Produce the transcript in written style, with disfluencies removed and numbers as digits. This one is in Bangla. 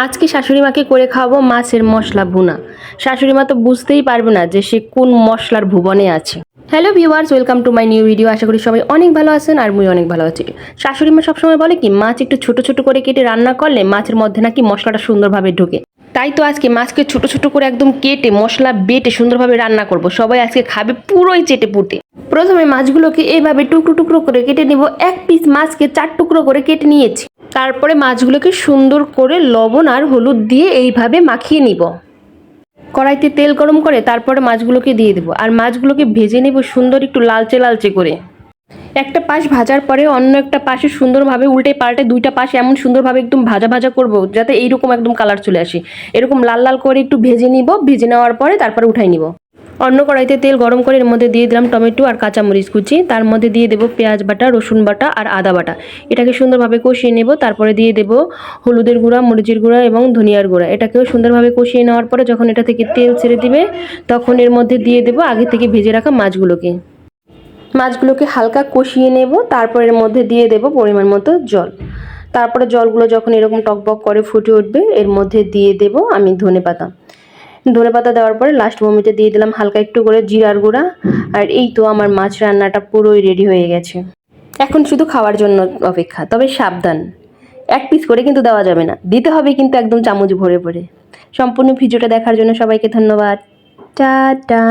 আজকে শাশুড়ি মাকে করে খাওয়াবো মাছের মশলা ভুনা। শাশুড়ি মা তো বুঝতেই পারবে না যে সে কোন মশলার ভুবনে আছে। Hello viewers, welcome to my new video. আশা করি সবাই অনেক ভালো আছেন আর মুই অনেক ভালো আছি। শাশুড়ি মা সবসময় বলে কি মাছ একটু ছোট ছোট করে কেটে রান্না করলে মাছের মধ্যে নাকি মশলাটা সুন্দরভাবে ঢোকে। তাই তো আজকে মাছকে ছোট ছোট করে একদম কেটে মশলা বেটে সুন্দরভাবে রান্না করব। সবাই আজকে খাবে পুরোই চেটে পুটে। প্রথমে মাছগুলোকে এইভাবে টুকরো টুকরো করে কেটে নিব। এক পিস মাছকে 4 টুকরো করে কেটে নিয়েছি। তারপরে মাছগুলোকে সুন্দর করে লবণ আর হলুদ দিয়ে এইভাবে মাখিয়ে নিব। কড়াইতে তেল গরম করে তারপরে মাছগুলোকে দিয়ে দেবো আর মাছগুলোকে ভেজে নেব সুন্দর একটু লালচে লালচে করে। একটা পাশ ভাজার পরে অন্য একটা পাশে সুন্দরভাবে উল্টে পাল্টে দুইটা পাশ এমন সুন্দরভাবে একদম ভাজা ভাজা করব যাতে এইরকম একদম কালার চলে আসে। এরকম লাল লাল করে একটু ভেজে নিব। ভেজে নেওয়ার পরে তারপরে উঠাই নিব। অন্য কড়াইতে তেল গরম করে এর মধ্যে দিয়ে দিলাম টমেটো আর কাঁচামরিচ কুচি। তার মধ্যে দিয়ে দেবো পেঁয়াজ বাটা, রসুন বাটা আর আদা বাটা। এটাকে সুন্দরভাবে কষিয়ে নেব। তারপরে দিয়ে দেবো হলুদের গুঁড়া, মরিচের গুঁড়া এবং ধনিয়ার গুঁড়া। এটাকেও সুন্দরভাবে কষিয়ে নেওয়ার পরে যখন এটা থেকে তেল ছেড়ে দিবে তখন এর মধ্যে দিয়ে দেবো আগে থেকে ভেজে রাখা মাছগুলোকে হালকা কষিয়ে নেব। তারপর এর মধ্যে দিয়ে দেব পরিমাণ মতো জল। তারপরে জলগুলো যখন এরকম টকবক করে ফুটে উঠবে এর মধ্যে দিয়ে দেব আমি ধনেপাতা দেওয়ার পরে লাস্ট মোমেন্টে দিয়ে দিলাম হালকা একটু করে জিরার গুঁড়া। আর এই তো আমার মাছ রান্নাটা পুরোই রেডি হয়ে গেছে। এখন শুধু খাওয়ার জন্য অপেক্ষা। তবে সাবধান, এক পিস করে কিন্তু দেওয়া যাবে না, দিতে হবে কিন্তু একদম চামচ ভরে ভরে। সম্পূর্ণ ভিডিওটা দেখার জন্য সবাইকে ধন্যবাদ। টাটা।